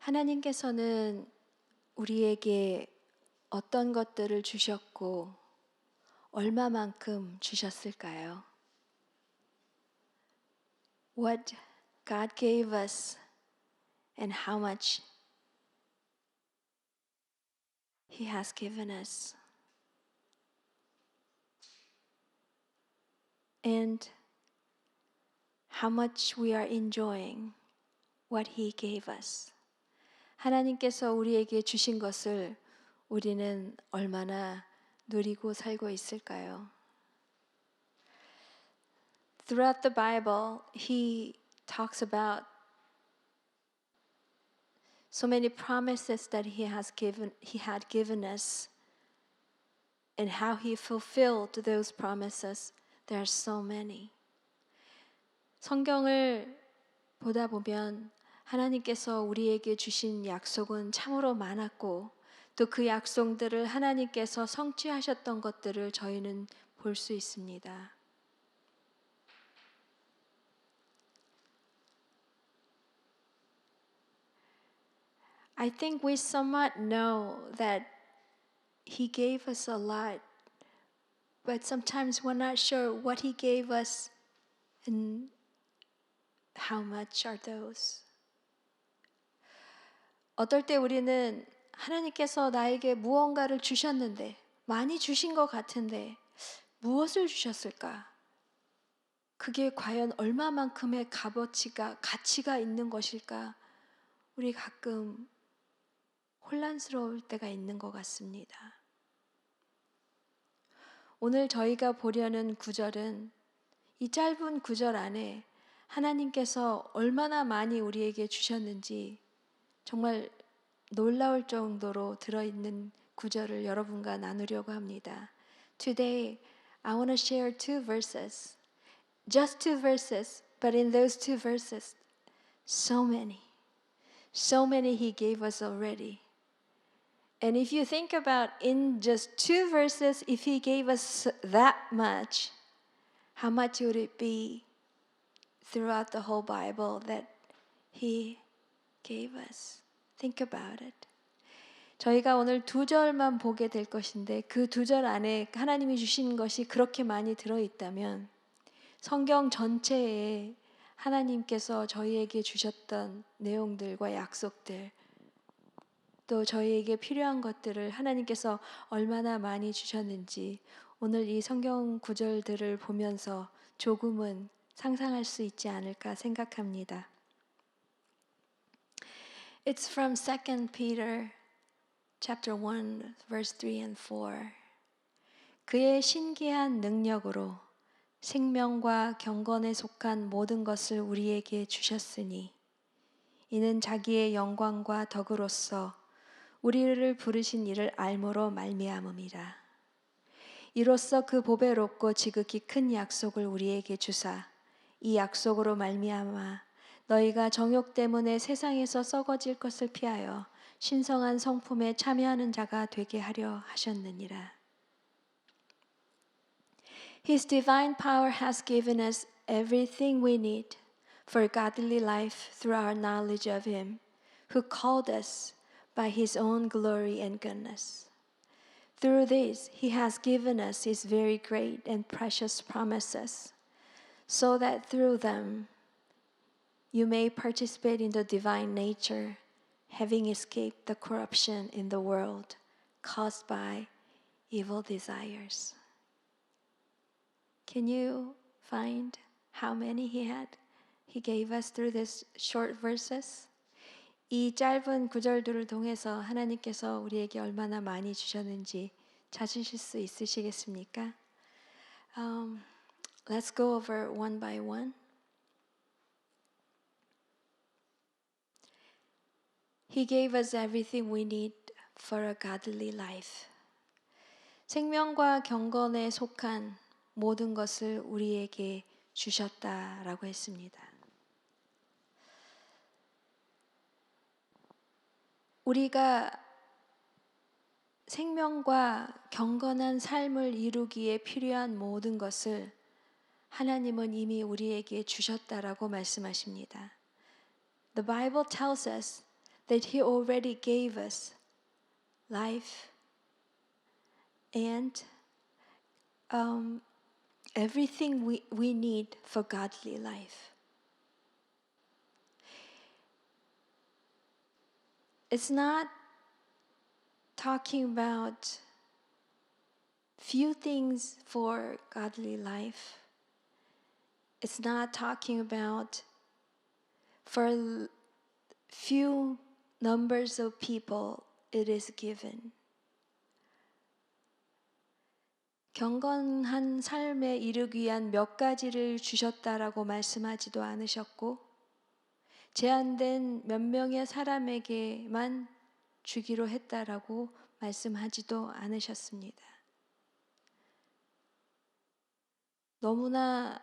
하나님께서는 우리에게 어떤 것들을 주셨고 얼마만큼 주셨을까요? What God gave us and how much He has given us. And how much we are enjoying what He gave us. 하나님께서 우리에게 주신 것을 우리는 얼마나 누리고 살고 있을까요? Throughout the Bible, He talks about so many promises that He had given us, and how He fulfilled those promises. There are so many. 성경을 보다 보면 하나님께서 우리에게 주신 약속은 참으로 많았고 또 그 약속들을 하나님께서 성취하셨던 것들을 저희는 볼 수 있습니다. I think we somewhat know that He gave us a lot, but sometimes we're not sure what He gave us and how much are those. 어떨 때 우리는 하나님께서 나에게 무언가를 주셨는데 많이 주신 것 같은데 무엇을 주셨을까? 그게 과연 얼마만큼의 가치가 있는 것일까? 우리 가끔 혼란스러울 때가 있는 것 같습니다. 오늘 저희가 보려는 구절은 이 짧은 구절 안에 하나님께서 얼마나 많이 우리에게 주셨는지 정말 놀라울 정도로 들어있는 구절을 여러분과 나누려고 합니다. Today, I want to share two verses. Just two verses, but in those two verses, so many He gave us already. And if you think about in just two verses, if He gave us that much, how much would it be throughout the whole Bible that He gave us? Think about it. 저희가 오늘 두 절만 보게 될 것인데 그 두 절 안에 하나님이 주신 것이 그렇게 많이 들어있다면 성경 전체에 하나님께서 저희에게 주셨던 내용들과 약속들 또 저희에게 필요한 것들을 하나님께서 얼마나 많이 주셨는지 오늘 이 성경 구절들을 보면서 조금은 상상할 수 있지 않을까 생각합니다. It's from 2 Peter chapter 1 verse 3 and 4. 그의 신기한 능력으로 생명과 경건에 속한 모든 것을 우리에게 주셨으니 이는 자기의 영광과 덕으로서 우리를 부르신 이를 알므로 말미암음이라. 이로써 그 보배롭고 지극히 큰 약속을 우리에게 주사 이 약속으로 말미암아 너희가 정욕 때문에 세상에서 썩어질 것을 피하여 신성한 성품에 참여하는 자가 되게 하려 하셨느니라. His divine power has given us everything we need for godly life through our knowledge of Him, who called us by His own glory and goodness. Through this, He has given us His very great and precious promises, so that through them you may participate in the divine nature, having escaped the corruption in the world caused by evil desires. Can you find how many He gave us through these short verses? 이 짧은 구절들을 통해서 하나님께서 우리에게 얼마나 많이 주셨는지 찾으실 수 있으시겠습니까? Let's go over one by one. He gave us everything we need for a godly life. 생명과 경건에 속한 모든 것을 우리에게 주셨다라고 했습니다. 우리가 생명과 경건한 삶을 이루기에 필요한 모든 것을 하나님은 이미 우리에게 주셨다라고 말씀하십니다. The Bible tells us that He already gave us life and everything we need for godly life. It's not talking about few things for godly life. It's not talking about for few numbers of people it is given. 경건한 삶에 이르기 위한 몇 가지를 주셨다라고 말씀하지도 않으셨고 제한된 몇 명의 사람에게만 주기로 했다라고 말씀하지도 않으셨습니다. 너무나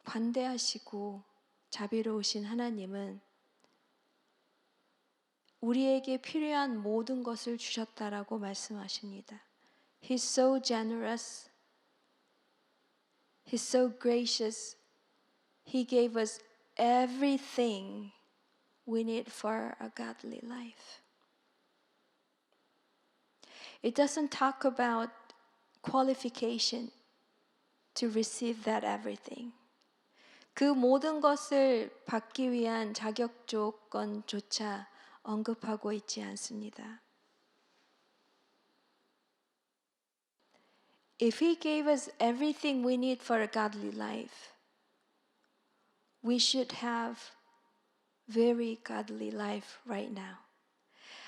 관대하시고 자비로우신 하나님은 우리에게 필요한 모든 것을 주셨다라고 말씀하십니다. He's so generous. He's so gracious. He gave us everything we need for a godly life. It doesn't talk about qualification to receive that everything. 그 모든 것을 받기 위한 자격 조건조차 언급하고 있지 않습니다. If He gave us everything we need for a godly life, we should have very godly life right now.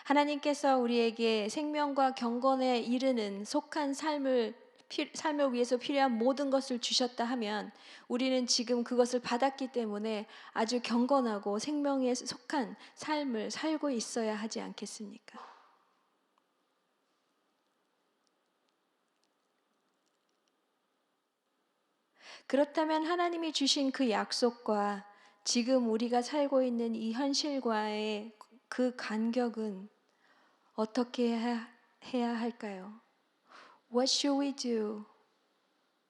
하나님께서 우리에게 생명과 경건에 이르는 속한 삶을 위해서 필요한 모든 것을 주셨다 하면 우리는 지금 그것을 받았기 때문에 아주 경건하고 생명에 속한 삶을 살고 있어야 하지 않겠습니까? 그렇다면 하나님이 주신 그 약속과 지금 우리가 살고 있는 이 현실과의 그 간격은 어떻게 해야 할까요? What should we do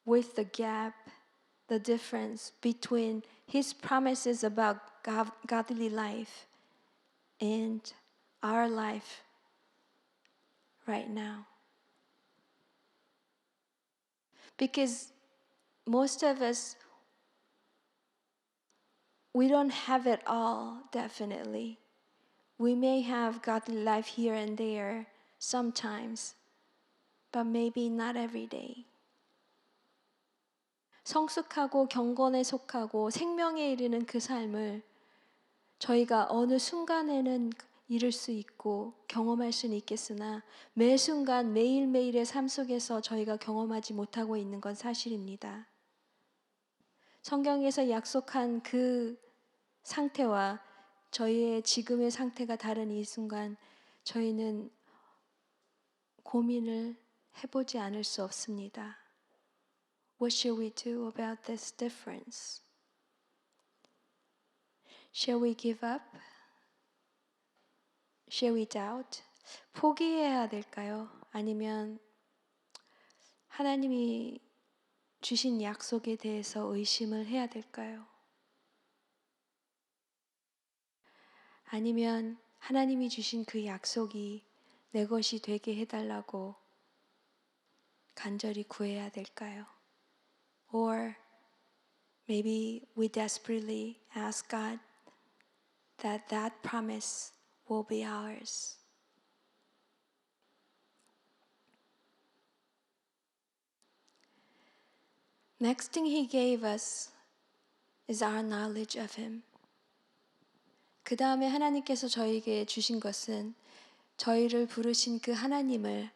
with the gap, the difference between His promises about godly life and our life right now? Because most of us, we don't have it all, definitely. We may have godly life here and there sometimes, but maybe not every day. 성숙하고 경건에 속하고 생명에 이르는 그 삶을 저희가 어느 순간에는 이룰 수 있고 경험할 수는 있겠으나 매 순간 매일매일의 삶 속에서 저희가 경험하지 못하고 있는 건 사실입니다. 성경에서 약속한 그 상태와 저희의 지금의 상태가 다른 이 순간 저희는 고민을 해보지 않을 수 없습니다. What should we do about this difference? Shall we give up? Shall we doubt? 포기해야 될까요? 아니면 하나님이 주신 약속에 대해서 의심을 해야 될까요? 아니면 하나님이 주신 그 약속이 내 것이 되게 해달라고 간절히 구해야 될까요? Or maybe we desperately ask God that promise will be ours. Next thing He gave us is our knowledge of Him. 그 다음에 하나님께서 저희에게 주신 것은 저희를 부르신 그 하나님을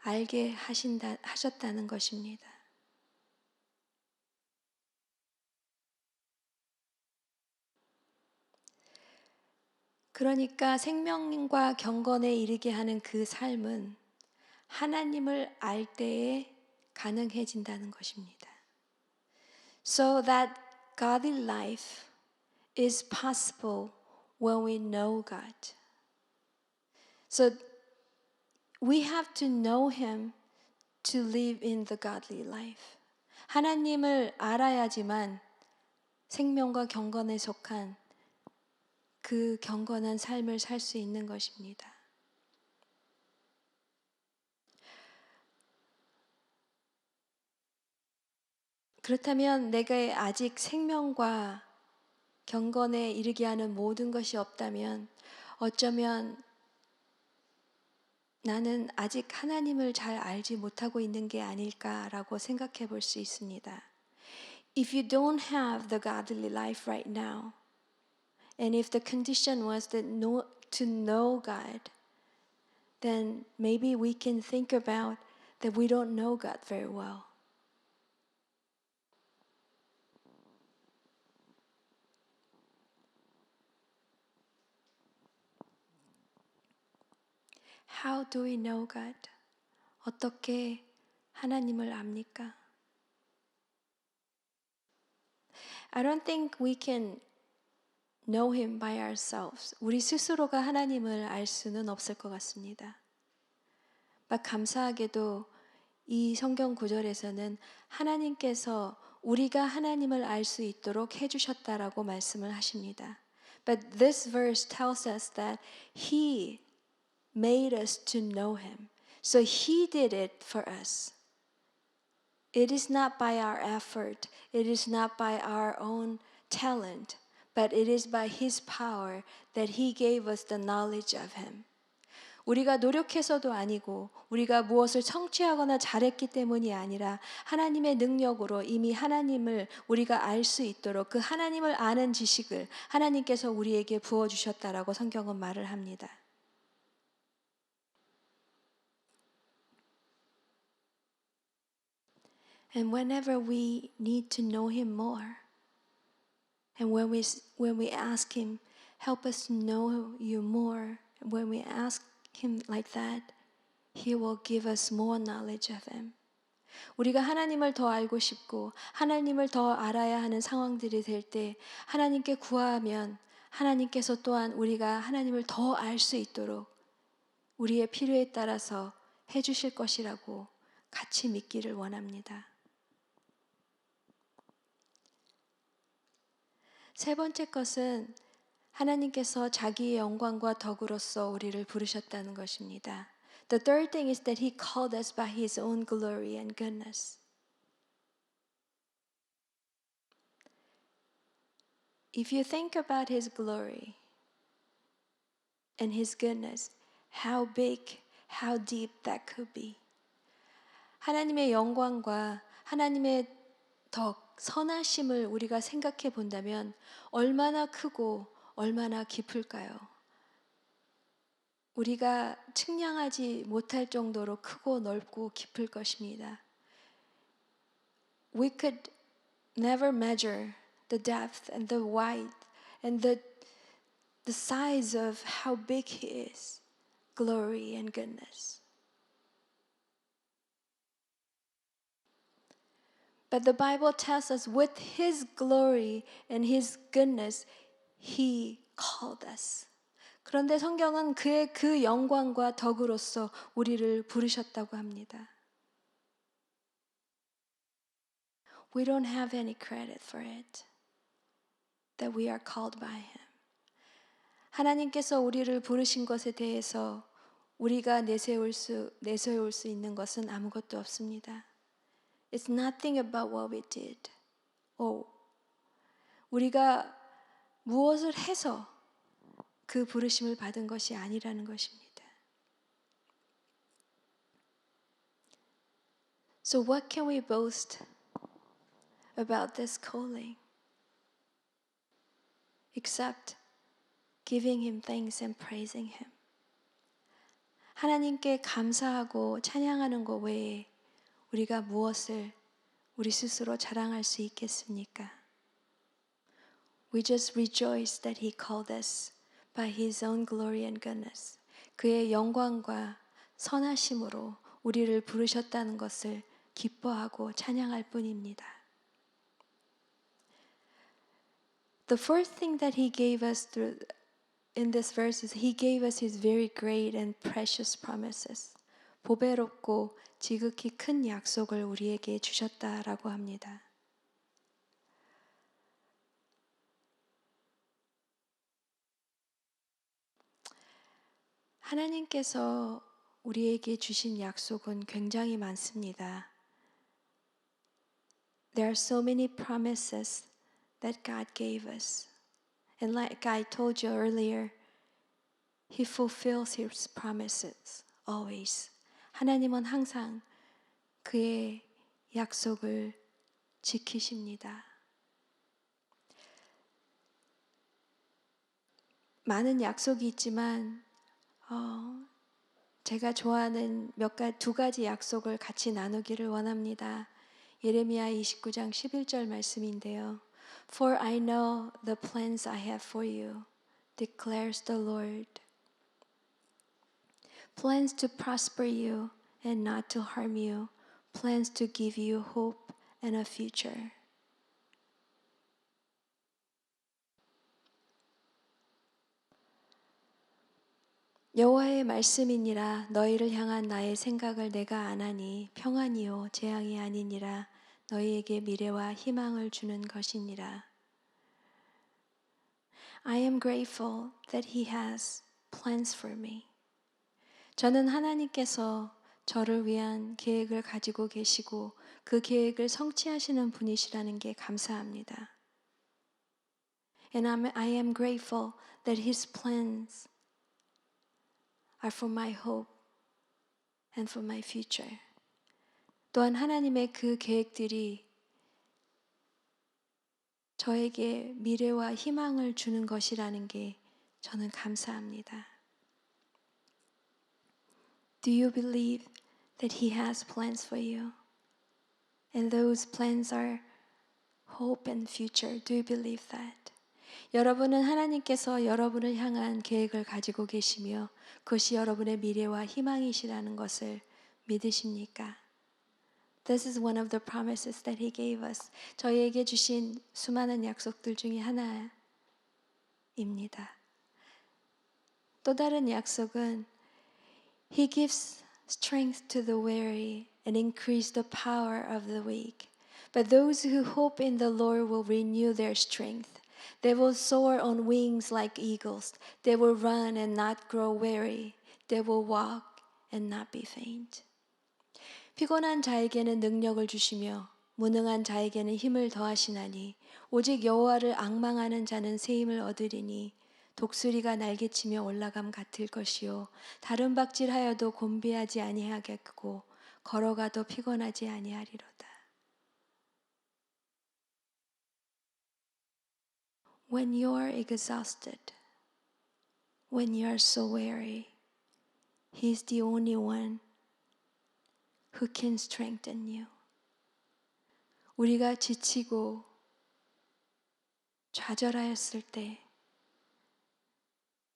알게 하셨다는 것입니다. 그러니까 생명과 경건에 이르게 하는 그 삶은 하나님을 알 때에 가능해진다는 것입니다. So that godly life is possible when we know God. So we have to know Him to live in the godly life. 하나님을 알아야지만 생명과 경건에 속한 그 경건한 삶을 살 수 있는 것입니다. 그렇다면 내가 아직 생명과 경건에 이르게 하는 모든 것이 없다면 어쩌면 나는 아직 하나님을 잘 알지 못하고 있는 게 아닐까라고 생각해 볼 수 있습니다. If you don't have the godly life right now, and if the condition was to know God, then maybe we can think about that we don't know God very well. How do we know God? 어떻게 하나님을 압니까? I don't think we can know Him by ourselves. 우리 스스로가 하나님을 알 수는 없을 것 같습니다. 감사하게도 이 성경 구절에서는 하나님께서 우리가 하나님을 알 수 있도록 해주셨다라고 말씀을 하십니다. But this verse tells us that He made us to know Him. So He did it for us. It is not by our effort. It is not by our own talent. But it is by His power that He gave us the knowledge of Him. 우리가 노력해서도 아니고 우리가 무엇을 성취하거나 잘했기 때문이 아니라 하나님의 능력으로 이미 하나님을 우리가 알 수 있도록 그 하나님을 아는 지식을 하나님께서 우리에게 부어주셨다라고 성경은 말을 합니다. And whenever we need to know Him more, and when we ask Him, help us to know You more, when we ask Him like that, He will give us more knowledge of Him. 우리가 하나님을 더 알고 싶고 하나님을 더 알아야 하는 상황들이 될 때 하나님께 구하면 하나님께서 또한 우리가 하나님을 더 알 수 있도록 우리의 필요에 따라서 해주실 것이라고 같이 믿기를 원합니다. 세 번째 것은 하나님께서 자기의 영광과 덕으로서 우리를 부르셨다는 것입니다. The third thing is that He called us by His own glory and goodness. If you think about His glory and His goodness, how big, how deep that could be. 하나님의 영광과 하나님의 덕, 선하심을 우리가 생각해 본다면 얼마나 크고 얼마나 깊을까요? 우리가 측량하지 못할 정도로 크고 넓고 깊을 것입니다. We could never measure the depth and the width and the size of how big He is, glory and goodness. But the Bible tells us with His glory and His goodness, He called us. 그런데 성경은 그의 그 영광과 덕으로서 우리를 부르셨다고 합니다. We don't have any credit for it, that we are called by Him. 하나님께서 우리를 부르신 것에 대해서 우리가 내세울 수 있는 것은 아무것도 없습니다. It's nothing about what we did. 우리가 무엇을 해서 그 부르심을 받은 것이 아니라는 것입니다. So what can we boast about this calling? Except giving Him thanks and praising Him. 하나님께 감사하고 찬양하는 것 외에 우리가 무엇을 우리 스스로 자랑할 수 있겠습니까? We just rejoice that He called us by His own glory and goodness. 그의 영광과 선하심으로 우리를 부르셨다는 것을 기뻐하고 찬양할 뿐입니다. The first thing that He gave us in this verse is He gave us His very great and precious promises. 보배롭고 지극히 큰 약속을 우리에게 주셨다라고 합니다. 하나님께서 우리에게 주신 약속은 굉장히 많습니다. There are so many promises that God gave us. And like I told you earlier, He fulfills His promises always. 하나님은 항상 그의 약속을 지키십니다. 많은 약속이 있지만 제가 좋아하는 두 가지 약속을 같이 나누기를 원합니다. 예레미야 29장 11절 말씀인데요. For I know the plans I have for you, declares the Lord. Plans to prosper you and not to harm you, plans to give you hope and a future. 여호와의 말씀이니라. 너희를 향한 나의 생각을 내가 아나니 평안이요 재앙이 아니니라. 너희에게 미래와 희망을 주는 것이니라. I am grateful that He has plans for me. 저는 하나님께서 저를 위한 계획을 가지고 계시고 그 계획을 성취하시는 분이시라는 게 감사합니다. And I am grateful that His plans are for my hope and for my future. 또한 하나님의 그 계획들이 저에게 미래와 희망을 주는 것이라는 게 저는 감사합니다. Do you believe that He has plans for you? And those plans are hope and future. Do you believe that? 여러분은 하나님께서 여러분을 향한 계획을 가지고 계시며 그것이 여러분의 미래와 희망이시라는 것을 믿으십니까? This is one of the promises that He gave us. 저희에게 주신 수많은 약속들 중에 하나입니다. 또 다른 약속은 He gives strength to the weary and increase the power of the weak. But those who hope in the Lord will renew their strength. They will soar on wings like eagles. They will run and not grow weary. They will walk and not be faint. 피곤한 자에게는 능력을 주시며 무능한 자에게는 힘을 더하시나니 오직 여호와를 앙망하는 자는 새 힘을 얻으리니 독수리가 날개치며 올라감 같을 것이요 다른 박질하여도 곤비하지 아니하겠고 걸어가도 피곤하지 아니하리로다. When you are exhausted, when you are so weary, He is the only one who can strengthen you. 우리가 지치고 좌절하였을 때,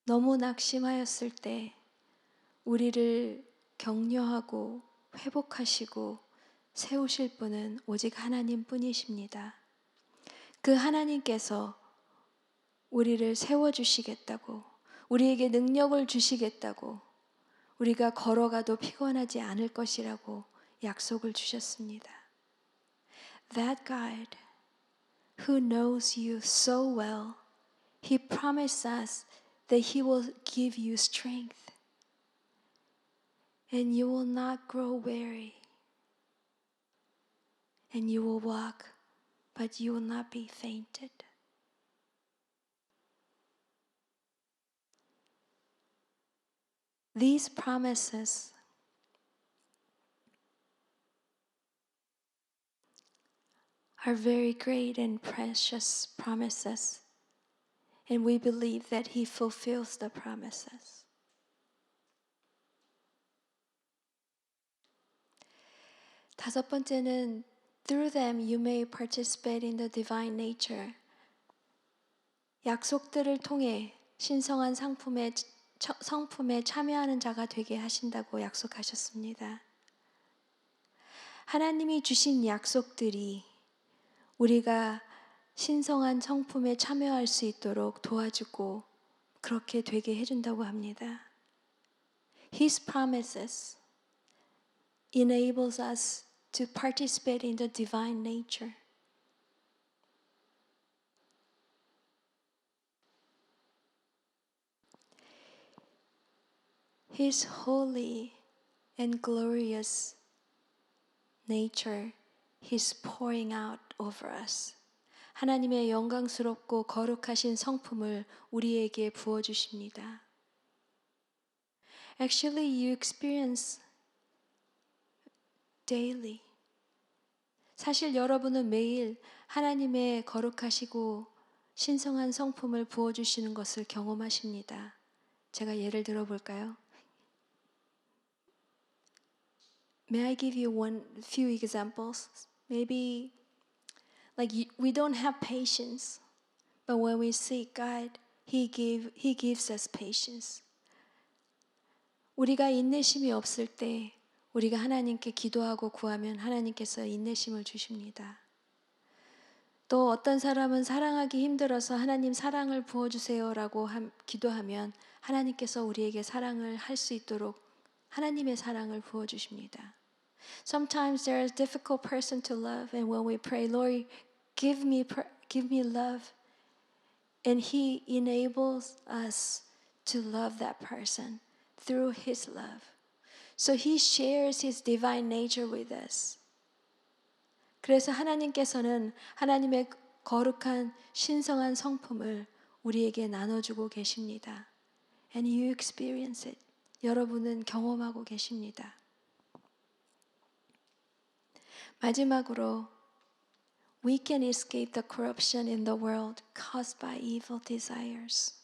너무 낙심하였을 때 우리를 격려하고 회복하시고 세우실 분은 오직 하나님 뿐이십니다. 그 하나님께서 우리를 세워주시겠다고, 우리에게 능력을 주시겠다고, 우리가 걸어가도 피곤하지 않을 것이라고 약속을 주셨습니다. That God who knows you so well, He promised us that He will give you strength and you will not grow weary and you will walk but you will not be fainted. These promises are very great and precious promises, and we believe that He fulfills the promises. 다섯 번째는 through them you may participate in the divine nature. 약속들을 통해 신성한 성품에 참여하는 자가 되게 하신다고 약속하셨습니다. 하나님이 주신 약속들이 우리가 신성한 성품에 참여할 수 있도록 도와주고 그렇게 되게 해준다고 합니다. His promises enables us to participate in the divine nature. His holy and glorious nature, He's pouring out over us. 하나님의 영광스럽고 거룩하신 성품을 우리에게 부어주십니다. Actually, you experience daily. 사실 여러분은 매일 하나님의 거룩하시고 신성한 성품을 부어주시는 것을 경험하십니다. 제가 예를 들어볼까요? May I give you few examples? Maybe we don't have patience, but when we seek God, He gives us patience. 우리가 인내심이 없을 때 우리가 하나님께 기도하고 구하면 하나님께서 인내심을 주십니다. 또 어떤 사람은 사랑하기 힘들어서 하나님 사랑을 부어주세요라고 기도하면 하나님께서 우리에게 사랑을 할 수 있도록 하나님의 사랑을 부어주십니다. Sometimes there is a difficult person to love, and when we pray, Lord, give me love, and He enables us to love that person through His love. So He shares His divine nature with us. 그래서 하나님께서는 하나님의 거룩한 신성한 성품을 우리에게 나눠주고 계십니다. And you experience it. 여러분은 경험하고 계십니다. 마지막으로 we can escape the corruption in the world caused by evil desires.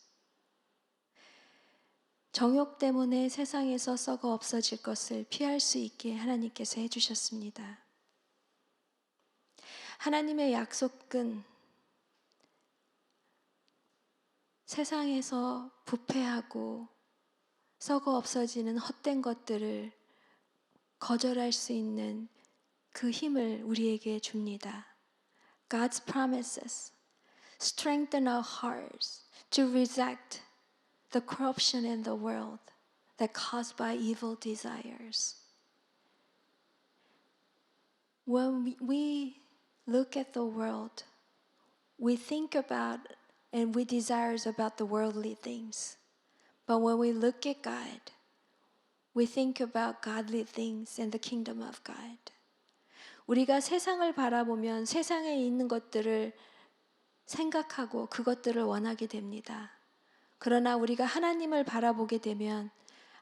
정욕 때문에 세상에서 썩어 없어질 것을 피할 수 있게 하나님께서 해주셨습니다. 하나님의 약속은 세상에서 부패하고 썩어 없어지는 헛된 것들을 거절할 수 있는 그 힘을 우리에게 줍니다. God's promises strengthen our hearts to reject the corruption in the world that caused by evil desires. When we look at the world, we think about and we desire about the worldly things. But when we look at God, we think about godly things and the kingdom of God. 우리가 세상을 바라보면 세상에 있는 것들을 생각하고 그것들을 원하게 됩니다. 그러나 우리가 하나님을 바라보게 되면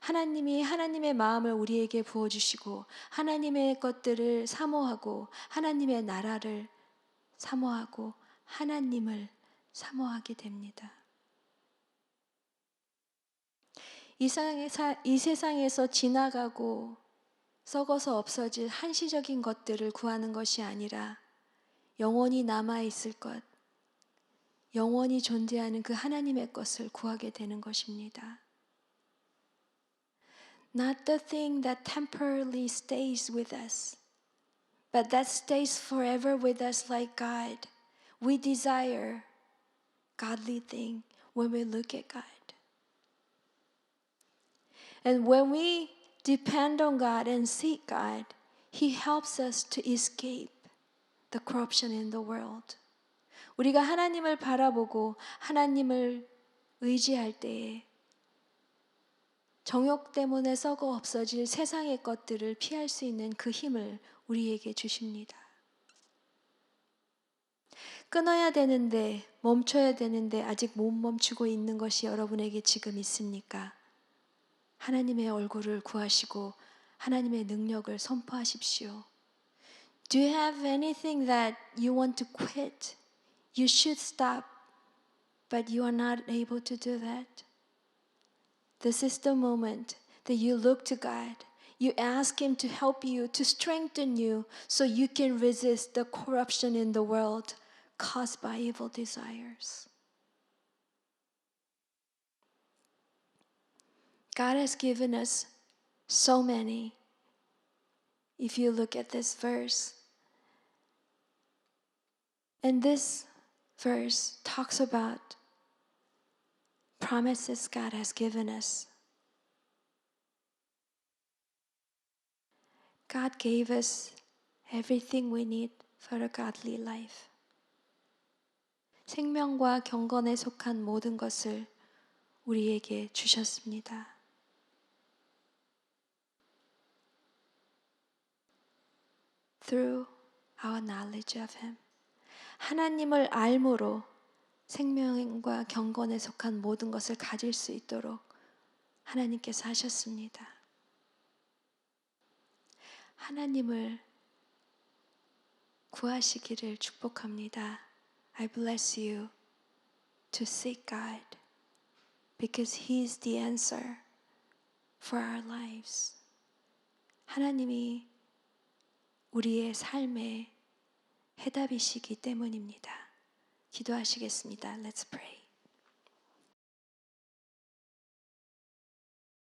하나님이 하나님의 마음을 우리에게 부어주시고 하나님의 것들을 사모하고 하나님의 나라를 사모하고 하나님을 사모하게 됩니다. 이 세상에서 지나가고 썩어서 없어질 한시적인 것들을 구하는 것이 아니라 영원히 남아있을 것, 영원히 존재하는 그 하나님의 것을 구하게 되는 것입니다. Not the thing that temporarily stays with us, but that stays forever with us like God. We desire godly thing when we look at God. And when we depend on God and seek God, He helps us to escape the corruption in the world. 우리가 하나님을 바라보고 하나님을 의지할 때에 정욕 때문에 썩어 없어질 세상의 것들을 피할 수 있는 그 힘을 우리에게 주십니다. 끊어야 되는데, 멈춰야 되는데 아직 못 멈추고 있는 것이 여러분에게 지금 있습니까? 하나님의 얼굴을 구하시고 하나님의 능력을 선포하십시오. Do you have anything that you want to quit? You should stop, but you are not able to do that. This is the moment that you look to God. You ask Him to help you, to strengthen you, so you can resist the corruption in the world caused by evil desires. God has given us so many. If you look at this verse, and this verse talks about promises God has given us. God gave us everything we need for a godly life. 생명과 경건에 속한 모든 것을 우리에게 주셨습니다. through our knowledge of Him. 하나님을 알므로 생명과 경건에 속한 모든 것을 가질 수 있도록 하나님께서 하셨습니다. 하나님을 구하시기를 축복합니다. I bless you to seek God because He is the answer for our lives. 하나님이 우리의 삶의 해답이시기 때문입니다. 기도하시겠습니다. Let's pray.